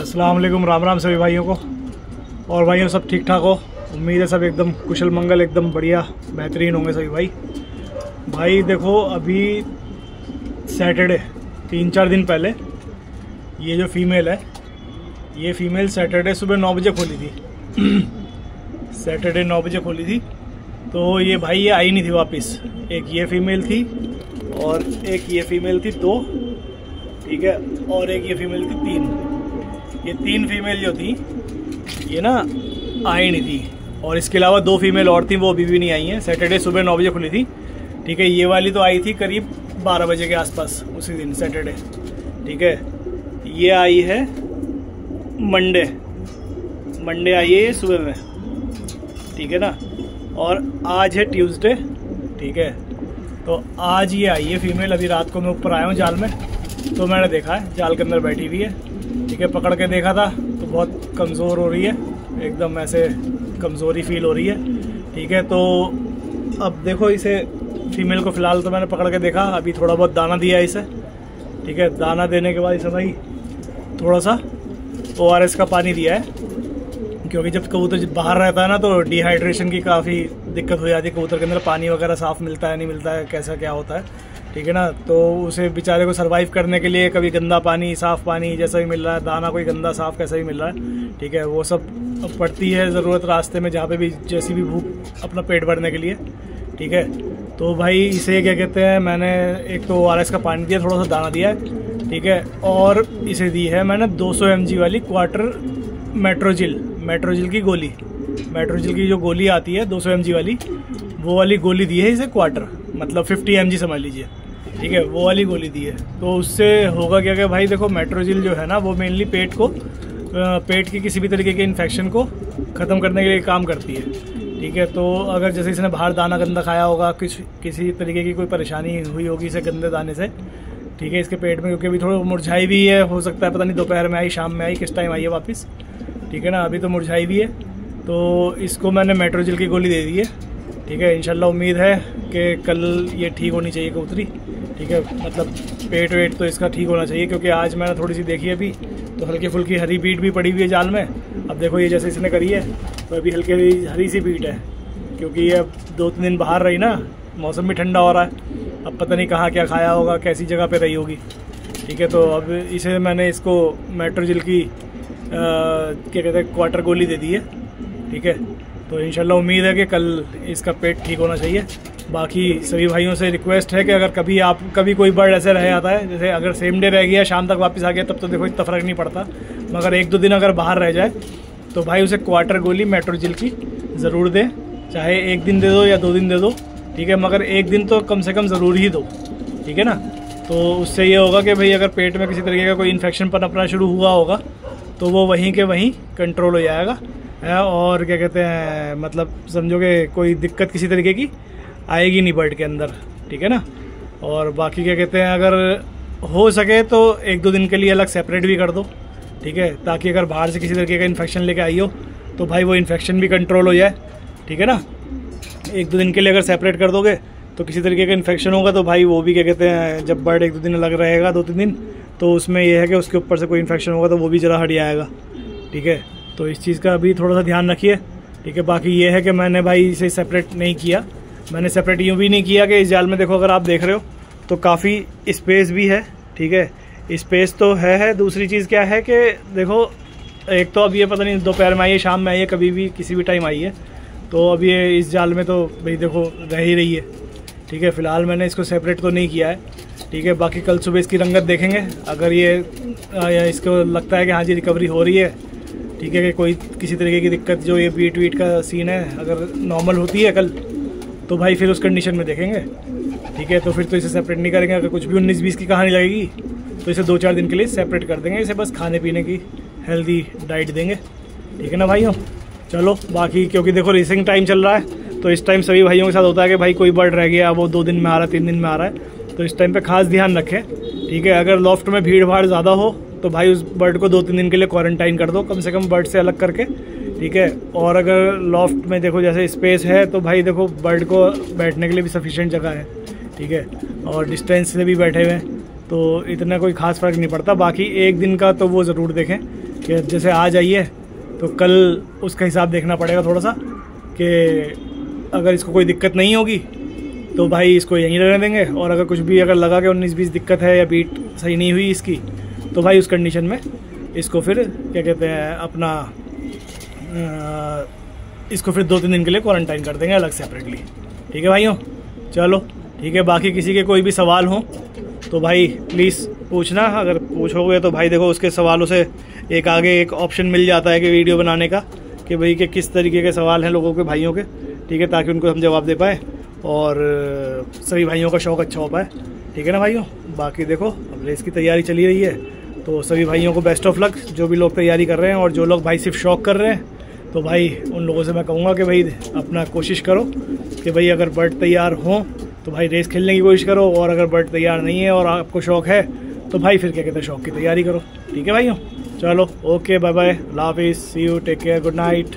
अस्सलाम वालेकुम, राम राम सभी भाइयों को। और भाइयों सब ठीक ठाक हो, उम्मीद है सब एकदम कुशल मंगल, एकदम बढ़िया बेहतरीन होंगे सभी भाई। देखो अभी सैटरडे 3-4 दिन पहले ये जो फीमेल है, ये फीमेल सैटरडे सुबह 9 बजे खोली थी सैटरडे 9 बजे खोली थी। तो ये भाई ये आई नहीं थी वापस। एक ये फीमेल थी और एक ये फीमेल थी 2, ठीक है, और एक ये फीमेल थी 3। ये 3 फीमेल जो थी ये ना आई नहीं थी, और इसके अलावा 2 फीमेल और थी, वो अभी भी नहीं आई हैं। सैटरडे सुबह 9 बजे खुली थी, ठीक है। ये वाली तो आई थी करीब 12 बजे के आसपास उसी दिन सैटरडे, ठीक है। ये आई है मंडे आई है ये सुबह में, ठीक है ना। और आज है ट्यूसडे, ठीक है। तो आज ये आई है फीमेल। अभी रात को मैं ऊपर आया हूँ जाल में, तो मैंने देखा है जाल के अंदर बैठी हुई है, ठीक है। पकड़ के देखा था तो बहुत कमज़ोर हो रही है, एकदम ऐसे कमज़ोरी फील हो रही है, ठीक है। तो अब देखो इसे फीमेल को फ़िलहाल तो मैंने पकड़ के देखा, अभी थोड़ा बहुत दाना दिया है इसे, ठीक है। दाना देने के बाद इसे भाई थोड़ा सा ORS का पानी दिया है, क्योंकि जब कबूतर बाहर रहता है ना तो डिहाइड्रेशन की काफ़ी दिक्कत हो जाती है। कबूतर के अंदर पानी वगैरह साफ़ मिलता है नहीं मिलता है, कैसा क्या होता है, ठीक है ना। तो उसे बेचारे को सरवाइव करने के लिए कभी गंदा पानी, साफ़ पानी जैसा भी मिल रहा है, दाना कोई गंदा साफ़ कैसा भी मिल रहा है, ठीक है, वो सब पड़ती है ज़रूरत रास्ते में, जहाँ पे भी जैसी भी भूख अपना पेट भरने के लिए, ठीक है। तो भाई इसे क्या कहते हैं, मैंने एक तो ORS का पानी दिया, थोड़ा सा दाना दिया है, ठीक है। और इसे दी है मैंने 200 mg वाली क्वार्टर मेट्रोजिल की गोली। मेट्रोजिल की जो गोली आती है 200 mg वाली, वो वाली गोली दी है इसे क्वार्टर, मतलब 50 mg समझ लीजिए, ठीक है, वो वाली गोली दी है। तो उससे होगा क्या कि भाई देखो मेट्रोजिल जो है ना वो मेनली पेट की किसी भी तरीके के इन्फेक्शन को ख़त्म करने के लिए काम करती है, ठीक है। तो अगर जैसे इसने बाहर दाना गंदा खाया होगा, किसी तरीके की कोई परेशानी हुई होगी इसे गंदे दाने से, ठीक है, इसके पेट में, क्योंकि अभी थोड़ा मुरझाई भी है, हो सकता है पता नहीं दोपहर में आई, शाम में आई, किस टाइम आई है वापस, ठीक है ना। अभी तो मुरझाई भी है, तो इसको मैंने मेट्रोजिल की गोली दे दी है, ठीक है। इंशाल्लाह उम्मीद है कि कल ये ठीक होनी चाहिए कबूतरी, ठीक है। मतलब पेट वेट तो इसका ठीक होना चाहिए, क्योंकि आज मैंने थोड़ी सी देखी अभी तो हल्की फुल्की हरी बीट भी पड़ी हुई है जाल में। अब देखो ये जैसे इसने करी है तो अभी हल्की हरी सी बीट है, क्योंकि ये अब 2-3 दिन बाहर रही ना, मौसम भी ठंडा हो रहा है, अब पता नहीं कहाँ क्या खाया होगा, कैसी जगह पे रही होगी, ठीक है। तो अब इसे मैंने इसको मेट्रोजिल की क्या कहते हैं क्वार्टर गोली दे दी है, ठीक है। तो इंशाल्लाह उम्मीद है कि कल इसका पेट ठीक होना चाहिए। बाकी सभी भाइयों से रिक्वेस्ट है कि अगर कभी कोई बर्ड ऐसे रह जाता है, जैसे अगर सेम डे रह गया शाम तक वापस आ गया, तब तो देखो इतना फ़र्क नहीं पड़ता, मगर 1-2 दिन अगर बाहर रह जाए तो भाई उसे क्वार्टर गोली मेट्रोजिल की ज़रूर दें, चाहे 1 दिन दे दो या 2 दिन दे दो, ठीक है, मगर 1 दिन तो कम से कम ज़रूर ही दो, ठीक है ना। तो उससे ये होगा कि भाई अगर पेट में किसी तरीके का कोई इन्फेक्शन पनपना शुरू हुआ होगा तो वो वहीं के वहीं कंट्रोल हो जाएगा, और क्या कहते हैं, मतलब समझो कि कोई दिक्कत किसी तरीके की आएगी नहीं बर्ड के अंदर, ठीक है ना। और बाकी क्या कहते हैं, अगर हो सके तो 1-2 दिन के लिए अलग सेपरेट भी कर दो, ठीक है, ताकि अगर बाहर से किसी तरीके का इन्फेक्शन लेके आई हो तो भाई वो इन्फेक्शन भी कंट्रोल हो जाए, ठीक है ना। 1-2 दिन के लिए अगर सेपरेट कर दोगे तो किसी तरीके का इन्फेक्शन होगा तो भाई वो भी क्या कहते हैं, जब बर्ड 1-2 दिन अलग रहेगा, 2-3 दिन, तो उसमें यह है कि उसके ऊपर से कोई इन्फेक्शन होगा तो वो भी ज़रा हट जाएगा, ठीक है। तो इस चीज़ का भी थोड़ा सा ध्यान रखिए, ठीक है। बाकी ये है कि मैंने भाई इसे सेपरेट नहीं किया, मैंने सेपरेट यूँ भी नहीं किया कि इस जाल में देखो अगर आप देख रहे हो तो काफ़ी स्पेस भी है, ठीक है, स्पेस तो है। दूसरी चीज़ क्या है कि देखो, एक तो अब ये पता नहीं दोपहर में आई है, शाम में आई है, कभी भी किसी भी टाइम आई है, तो अब ये इस जाल में तो भाई देखो रह ही रही है, ठीक है। फ़िलहाल मैंने इसको सेपरेट तो नहीं किया है, ठीक है। बाकी कल सुबह इसकी रंगत देखेंगे, अगर ये इसको लगता है कि हाँ जी रिकवरी हो रही है, ठीक है, कि कोई किसी तरीके की दिक्कत, जो ये बीट वीट का सीन है, अगर नॉर्मल होती है कल, तो भाई फिर उस कंडीशन में देखेंगे, ठीक है। तो फिर तो इसे सेपरेट नहीं करेंगे। अगर कुछ भी 19-20 की कहानी लगेगी तो इसे 2-4 दिन के लिए सेपरेट कर देंगे, इसे बस खाने पीने की हेल्दी डाइट देंगे, ठीक है ना भाइयों। चलो बाकी क्योंकि देखो रेसिंग टाइम चल रहा है, तो इस टाइम सभी भाइयों के साथ होता है कि भाई कोई बर्ड रह गया, वो 2 दिन में आ रहा है, 3 दिन में आ रहा है, तो इस टाइम पे खास ध्यान रखें, ठीक है। अगर लॉफ्ट में भीड़ भाड़ ज़्यादा हो तो भाई उस बर्ड को 2-3 दिन के लिए क्वारंटाइन कर दो, कम से कम बर्ड से अलग करके, ठीक है। और अगर लॉफ्ट में देखो जैसे स्पेस है तो भाई देखो बर्ड को बैठने के लिए भी सफिशिएंट जगह है, ठीक है, और डिस्टेंस से भी बैठे हुए हैं, तो इतना कोई खास फ़र्क नहीं पड़ता। बाकी 1 दिन का तो वो ज़रूर देखें कि जैसे आज आई है तो कल उसका हिसाब देखना पड़ेगा थोड़ा सा, कि अगर इसको कोई दिक्कत नहीं होगी तो भाई इसको यहीं रहने देंगे, और अगर कुछ भी अगर लगा कि 19-20 दिक्कत है या बीट सही नहीं हुई इसकी, तो भाई उस कंडीशन में इसको फिर क्या कहते हैं अपना इसको फिर 2-3 दिन के लिए क्वारंटाइन कर देंगे अलग सेपरेटली। ठीक है भाइयों, चलो ठीक है। बाकी किसी के कोई भी सवाल हो तो भाई प्लीज़ पूछना, अगर पूछोगे तो भाई देखो उसके सवालों से एक आगे एक ऑप्शन मिल जाता है कि वीडियो बनाने का, कि भाई के किस तरीके के सवाल हैं लोगों के, भाइयों के, ठीक है, ताकि उनको हम जवाब दे पाए और सभी भाइयों का शौक़ अच्छा हो पाए। ठीक है ना भाइयों। बाकी देखो अब रेस की तैयारी चली रही है, तो सभी भाइयों को बेस्ट ऑफ लक, जो भी लोग तैयारी कर रहे हैं और जो लोग भाई सिर्फ शौक़ कर रहे हैं, तो भाई उन लोगों से मैं कहूँगा कि भाई अपना कोशिश करो कि भाई अगर बर्ड तैयार हो तो भाई रेस खेलने की कोशिश करो, और अगर बर्ड तैयार नहीं है और आपको शौक़ है तो भाई फिर क्या कहते हैं शौक़ की तैयारी करो। ठीक है भाइयों, चलो ओके, बाय बाय, अल्लाह हाफिज़, see you, take care, good night.